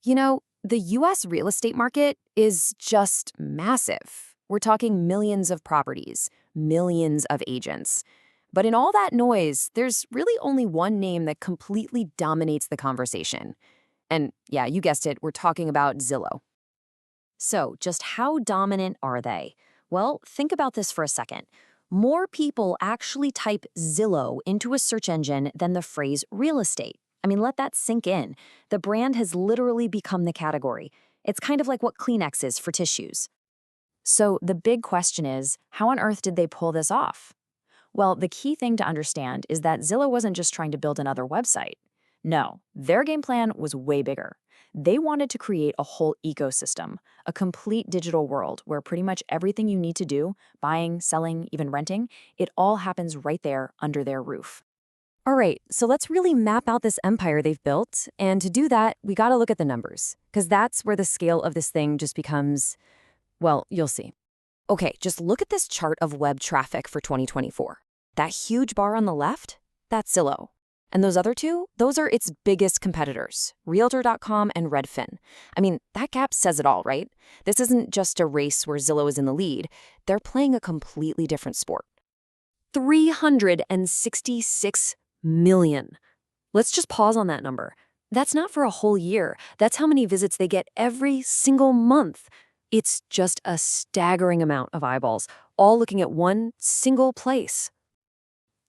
The US real estate market is just massive. We're talking millions of properties, millions of agents. But in all that noise, there's really only one name that completely dominates the conversation. And yeah, you guessed it, we're talking about Zillow. So, just how dominant are they? Well, think about this for a second. More people actually type Zillow into a search engine than the phrase real estate. I mean, let that sink in. The brand has literally become the category. It's kind of like what Kleenex is for tissues. So the big question is, how on earth did they pull this off? Well, the key thing to understand is that Zillow wasn't just trying to build another website. No, their game plan was way bigger. They wanted to create a whole ecosystem, a complete digital world where pretty much everything you need to do, buying, selling, even renting, it all happens right there under their roof. All right, so let's really map out this empire they've built. And to do that, we got to look at the numbers, because that's where the scale of this thing just becomes, well, you'll see. Okay, just look at this chart of web traffic for 2024. That huge bar on the left, that's Zillow. And those other two, those are its biggest competitors, Realtor.com and Redfin. I mean, that gap says it all, right? This isn't just a race where Zillow is in the lead. They're playing a completely different sport. 366 million. Let's just pause on that number. That's not for a whole year. That's how many visits they get every single month. It's just a staggering amount of eyeballs, all looking at one single place.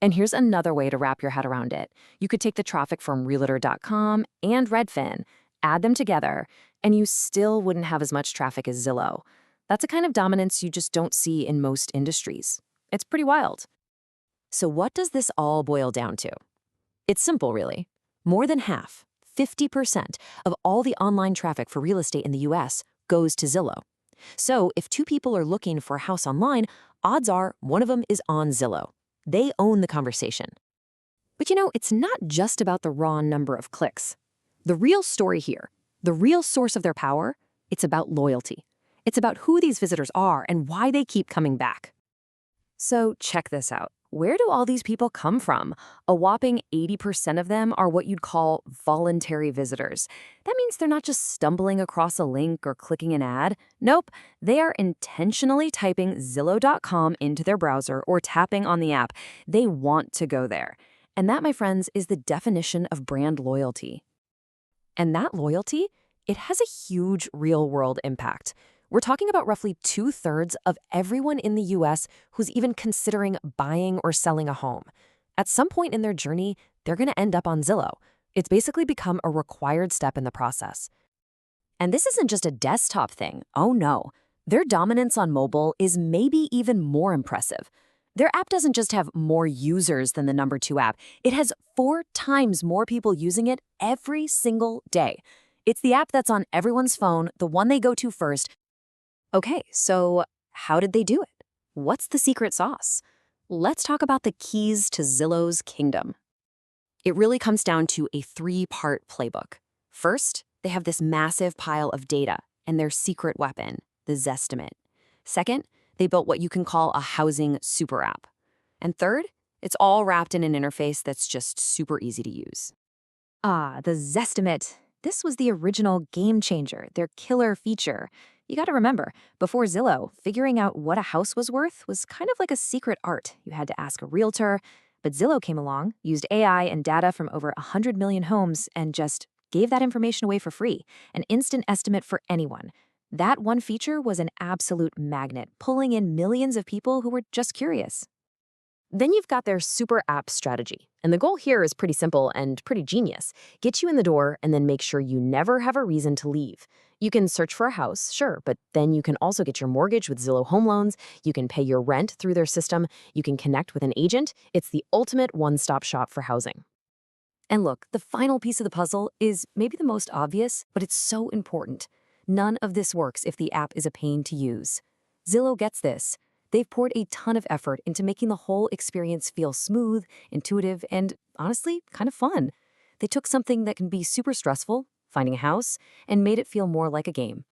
And here's another way to wrap your head around it. You could take the traffic from Realtor.com and Redfin, add them together, and you still wouldn't have as much traffic as Zillow. That's a kind of dominance you just don't see in most industries. It's pretty wild. So what does this all boil down to? It's simple, really. More than half, 50% of all the online traffic for real estate in the US goes to Zillow. So if two people are looking for a house online, odds are one of them is on Zillow. They own the conversation. But it's not just about the raw number of clicks. The real story here, the real source of their power, it's about loyalty. It's about who these visitors are and why they keep coming back. So check this out. Where do all these people come from? A whopping 80% of them are what you'd call voluntary visitors. That means they're not just stumbling across a link or clicking an ad. Nope, they are intentionally typing Zillow.com into their browser or tapping on the app. They want to go there. And that, my friends, is the definition of brand loyalty. And that loyalty, it has a huge real-world impact. We're talking about roughly 2/3 of everyone in the US who's even considering buying or selling a home. At some point in their journey, they're going to end up on Zillow. It's basically become a required step in the process. And this isn't just a desktop thing. Oh no. Their dominance on mobile is maybe even more impressive. Their app doesn't just have more users than the number 2 app. It has 4 times more people using it every single day. It's the app that's on everyone's phone, the one they go to first. Okay, so how did they do it? What's the secret sauce? Let's talk about the keys to Zillow's kingdom. It really comes down to a 3-part playbook. First, they have this massive pile of data and their secret weapon, the Zestimate. Second, they built what you can call a housing super app. And third, it's all wrapped in an interface that's just super easy to use. The Zestimate. This was the original game changer, their killer feature. You got to remember, before Zillow, figuring out what a house was worth was kind of like a secret art. You had to ask a realtor, but Zillow came along, used AI and data from over 100 million homes, and just gave that information away for free, an instant estimate for anyone. That one feature was an absolute magnet, pulling in millions of people who were just curious. Then you've got their super app strategy. And the goal here is pretty simple and pretty genius. Get you in the door and then make sure you never have a reason to leave. You can search for a house, sure, but then you can also get your mortgage with Zillow Home Loans. You can pay your rent through their system. You can connect with an agent. It's the ultimate one-stop shop for housing. And look, the final piece of the puzzle is maybe the most obvious, but it's so important. None of this works if the app is a pain to use. Zillow gets this. They've poured a ton of effort into making the whole experience feel smooth, intuitive, and honestly, kind of fun. They took something that can be super stressful, finding a house, and made it feel more like a game.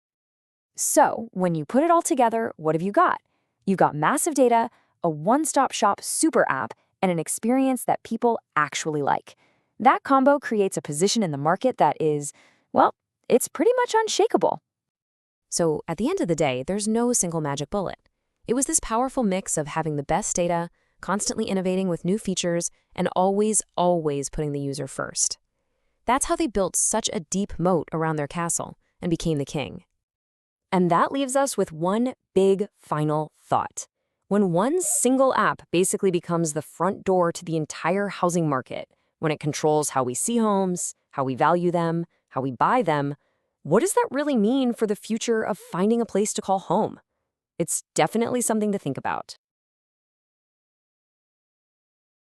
So, when you put it all together, what have you got? You've got massive data, a one-stop shop super app, and an experience that people actually like. That combo creates a position in the market that is, well, it's pretty much unshakable. So at the end of the day, there's no single magic bullet. It was this powerful mix of having the best data, constantly innovating with new features, and always putting the user first. That's how they built such a deep moat around their castle and became the king. And that leaves us with one big final thought. When one single app basically becomes the front door to the entire housing market, when it controls how we see homes, how we value them, how we buy them, what does that really mean for the future of finding a place to call home? It's definitely something to think about.